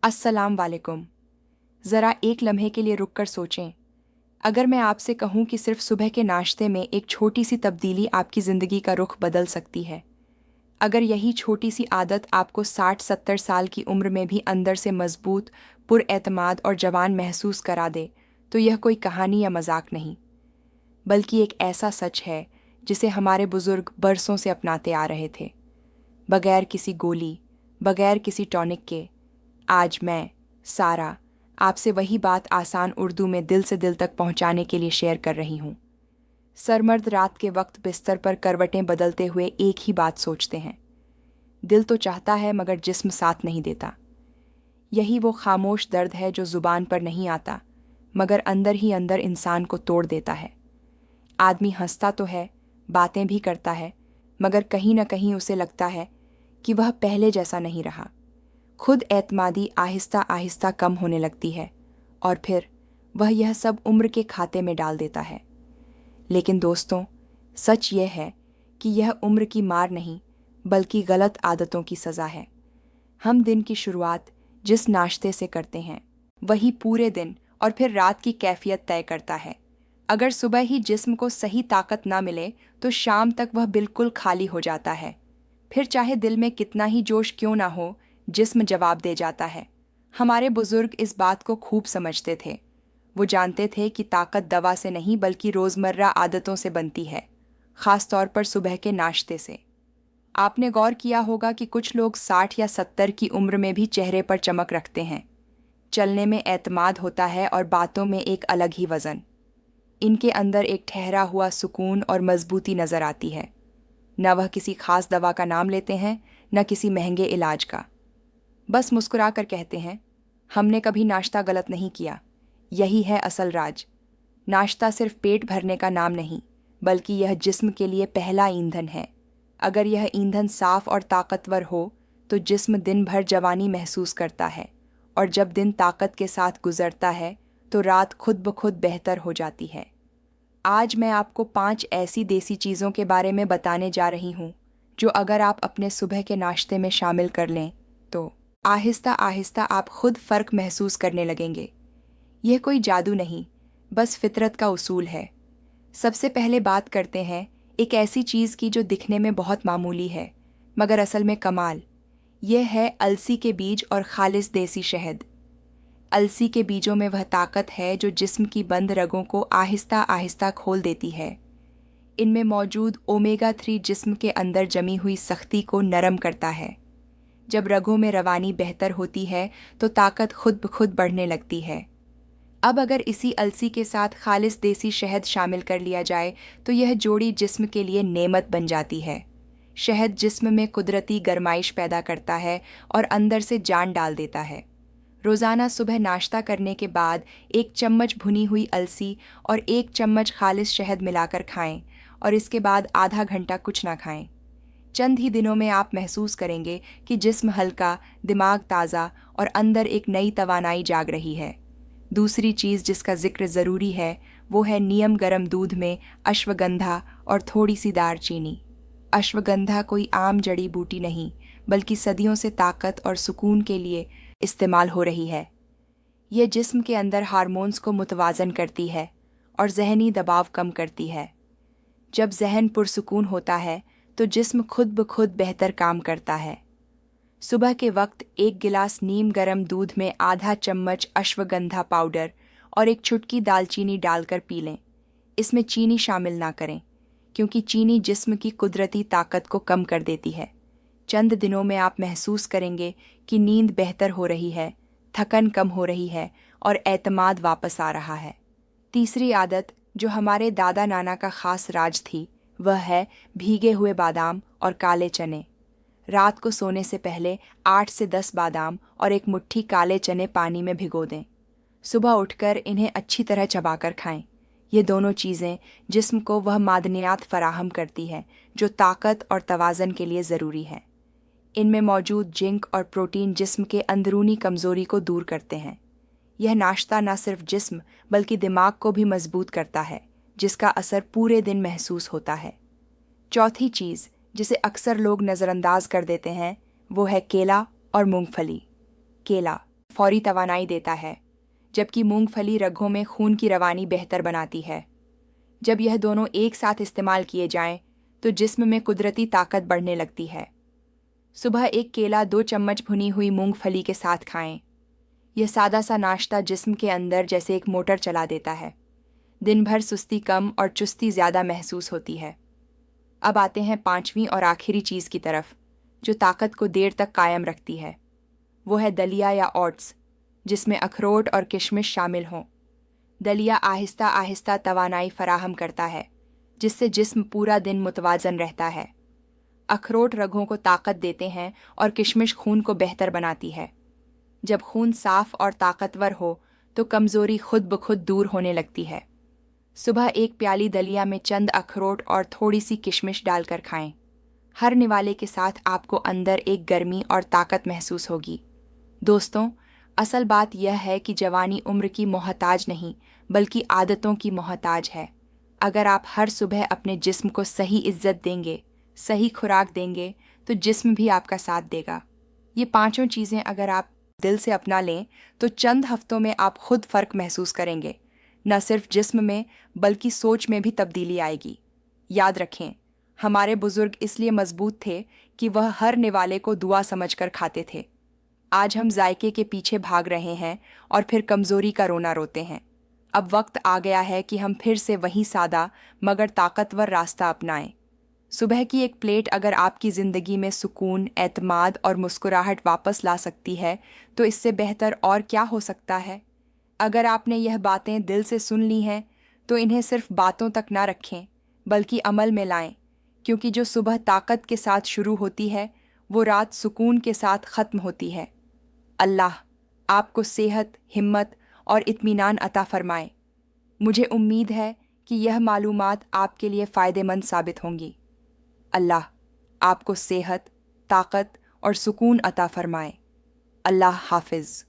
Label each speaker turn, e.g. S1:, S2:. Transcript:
S1: अस्सलाम वालेकुम। ज़रा एक लम्हे के लिए रुक कर सोचें। अगर मैं आपसे कहूँ कि सिर्फ सुबह के नाश्ते में एक छोटी सी तब्दीली आपकी ज़िंदगी का रुख बदल सकती है, अगर यही छोटी सी आदत आपको 60-70 साल की उम्र में भी अंदर से मजबूत, पुरएतमाद और जवान महसूस करा दे, तो यह कोई कहानी या मजाक नहीं, बल्कि एक ऐसा सच है जिसे हमारे बुजुर्ग बरसों से अपनाते आ रहे थे। बगैर किसी गोली, बगैर किसी टॉनिक के, आज मैं, सारा, आपसे वही बात आसान उर्दू में दिल से दिल तक पहुंचाने के लिए शेयर कर रही हूं। सरमर्द रात के वक्त बिस्तर पर करवटें बदलते हुए एक ही बात सोचते हैं। दिल तो चाहता है मगर जिस्म साथ नहीं देता। यही वो खामोश दर्द है जो जुबान पर नहीं आता, मगर अंदर ही अंदर इंसान को तोड़ देता है। आदमी हंसता तो है, बातें भी करता है, मगर कहीं न कहीं उसे लगता है कि वह पहले जैसा नहीं रहा। खुद एतमादी आहिस्ता आहिस्ता कम होने लगती है और फिर वह यह सब उम्र के खाते में डाल देता है। लेकिन दोस्तों, सच यह है कि यह उम्र की मार नहीं, बल्कि गलत आदतों की सज़ा है। हम दिन की शुरुआत जिस नाश्ते से करते हैं, वही पूरे दिन और फिर रात की कैफियत तय करता है। अगर सुबह ही जिस्म को सही ताकत ना मिले तो शाम तक वह बिल्कुल खाली हो जाता है। फिर चाहे दिल में कितना ही जोश क्यों ना हो, जिस्म जवाब दे जाता है। हमारे बुजुर्ग इस बात को खूब समझते थे। वो जानते थे कि ताकत दवा से नहीं बल्कि रोज़मर्रा आदतों से बनती है, ख़ास तौर पर सुबह के नाश्ते से। आपने गौर किया होगा कि कुछ लोग 60 या 70 की उम्र में भी चेहरे पर चमक रखते हैं। चलने में एतमाद होता है और बातों में एक अलग ही वज़न। इनके अंदर एक ठहरा हुआ सुकून और मजबूती नज़र आती है। न वह किसी खास दवा का नाम लेते हैं, न किसी महंगे इलाज का। बस मुस्कुरा कर कहते हैं, हमने कभी नाश्ता गलत नहीं किया। यही है असल राज। नाश्ता सिर्फ पेट भरने का नाम नहीं, बल्कि यह जिस्म के लिए पहला ईंधन है। अगर यह ईंधन साफ और ताकतवर हो तो जिस्म दिन भर जवानी महसूस करता है, और जब दिन ताकत के साथ गुजरता है तो रात खुद ब खुद बेहतर हो जाती है। आज मैं आपको 5 ऐसी देसी चीज़ों के बारे में बताने जा रही हूँ जो अगर आप अपने सुबह के नाश्ते में शामिल कर लें तो आहिस्ता आहिस्ता आप खुद फ़र्क महसूस करने लगेंगे। यह कोई जादू नहीं, बस फितरत का उसूल है। सबसे पहले बात करते हैं एक ऐसी चीज़ की जो दिखने में बहुत मामूली है, मगर असल में कमाल। यह है अलसी के बीज और खालिस देसी शहद। अलसी के बीजों में वह ताकत है जो जिस्म की बंद रगों को आहिस्ता आहिस्ता खोल देती है। इनमें मौजूद ओमेगा 3 जिस्म के अंदर जमी हुई सख्ती को नरम करता है। जब रगों में रवानी बेहतर होती है तो ताकत खुद ब खुद बढ़ने लगती है। अब अगर इसी अलसी के साथ खालिस देसी शहद शामिल कर लिया जाए तो यह जोड़ी जिस्म के लिए नेमत बन जाती है। शहद जिस्म में कुदरती गरमाइश पैदा करता है और अंदर से जान डाल देता है। रोज़ाना सुबह नाश्ता करने के बाद 1 चम्मच भुनी हुई अलसी और 1 चम्मच खालिस शहद मिलाकर खाएं, और इसके बाद आधा घंटा कुछ ना खाएं। चंद ही दिनों में आप महसूस करेंगे कि जिस्म हल्का, दिमाग ताज़ा और अंदर एक नई तवानाई जाग रही है। दूसरी चीज़ जिसका जिक्र ज़रूरी है वो है नियम गरम दूध में अश्वगंधा और थोड़ी सी दालचीनी। अश्वगंधा कोई आम जड़ी बूटी नहीं, बल्कि सदियों से ताकत और सुकून के लिए इस्तेमाल हो रही है। ये जिस्म के अंदर हार्मोन्स को मुतवाज़न करती है और जहनी दबाव कम करती है। जब जहन पुरसुकून होता है तो जिस्म खुद ब खुद बेहतर काम करता है। सुबह के वक्त 1 गिलास नीम गरम दूध में आधा चम्मच अश्वगंधा पाउडर और 1 चुटकी दालचीनी डालकर पी लें। इसमें चीनी शामिल ना करें, क्योंकि चीनी जिस्म की कुदरती ताकत को कम कर देती है। चंद दिनों में आप महसूस करेंगे कि नींद बेहतर हो रही है, थकन कम हो रही है और एतमाद वापस आ रहा है। तीसरी आदत जो हमारे दादा नाना का खास राज थी, वह है भीगे हुए बादाम और काले चने। रात को सोने से पहले 8 से 10 बादाम और 1 मुट्ठी काले चने पानी में भिगो दें। सुबह उठकर इन्हें अच्छी तरह चबाकर खाएं। ये दोनों चीज़ें जिस्म को वह मादनियात फराहम करती हैं जो ताकत और तवाज़न के लिए ज़रूरी है। इनमें मौजूद जिंक और प्रोटीन जिस्म के अंदरूनी कमज़ोरी को दूर करते हैं। यह नाश्ता न सिर्फ जिस्म बल्कि दिमाग को भी मजबूत करता है, जिसका असर पूरे दिन महसूस होता है। चौथी चीज़ जिसे अक्सर लोग नज़रअंदाज कर देते हैं वो है केला और मूंगफली। केला फौरी तवानाई देता है, जबकि मूंगफली रगों में खून की रवानी बेहतर बनाती है। जब यह दोनों एक साथ इस्तेमाल किए जाएं, तो जिस्म में कुदरती ताकत बढ़ने लगती है। सुबह एक केला 2 चम्मच भुनी हुई मूंगफली के साथ खाएं। यह सादा सा नाश्ता जिस्म के अंदर जैसे एक मोटर चला देता है। दिन भर सुस्ती कम और चुस्ती ज़्यादा महसूस होती है। अब आते हैं 5वीं और आखिरी चीज़ की तरफ, जो ताकत को देर तक कायम रखती है। वो है दलिया या ओट्स, जिसमें अखरोट और किशमिश शामिल हों। दलिया आहिस्ता आहिस्ता तवानाई फराहम करता है, जिससे जिस्म पूरा दिन मुतवाज़न रहता है। अखरोट रगों को ताकत देते हैं और किशमिश खून को बेहतर बनाती है। जब खून साफ और ताकतवर हो तो कमज़ोरी खुद ब खुद दूर होने लगती है। सुबह एक प्याली दलिया में चंद अखरोट और थोड़ी सी किशमिश डालकर खाएं। हर निवाले के साथ आपको अंदर एक गर्मी और ताकत महसूस होगी। दोस्तों, असल बात यह है कि जवानी उम्र की मोहताज नहीं, बल्कि आदतों की मोहताज है। अगर आप हर सुबह अपने जिस्म को सही इज्जत देंगे, सही खुराक देंगे, तो जिस्म भी आपका साथ देगा। ये 5 चीज़ें अगर आप दिल से अपना लें, तो चंद हफ्तों में आप खुद फ़र्क महसूस करेंगे। न सिर्फ जिस्म में, बल्कि सोच में भी तब्दीली आएगी। याद रखें, हमारे बुजुर्ग इसलिए मजबूत थे कि वह हर निवाले को दुआ समझकर खाते थे। आज हम जायके के पीछे भाग रहे हैं और फिर कमज़ोरी का रोना रोते हैं। अब वक्त आ गया है कि हम फिर से वही सादा मगर ताकतवर रास्ता अपनाएं। सुबह की एक प्लेट अगर आपकी ज़िंदगी में सुकून, एतमाद और मुस्कुराहट वापस ला सकती है, तो इससे बेहतर और क्या हो सकता है। अगर आपने यह बातें दिल से सुन ली हैं, तो इन्हें सिर्फ बातों तक ना रखें, बल्कि अमल में लाएं, क्योंकि जो सुबह ताकत के साथ शुरू होती है, वो रात सुकून के साथ ख़त्म होती है। अल्लाह आपको सेहत, हिम्मत और इत्मीनान अता फरमाए। मुझे उम्मीद है कि यह मालूमात आपके लिए फ़ायदेमंद साबित होंगी। अल्लाह आपको सेहत, ताकत और सुकून अता फरमाए। अल्लाह हाफ़िज़।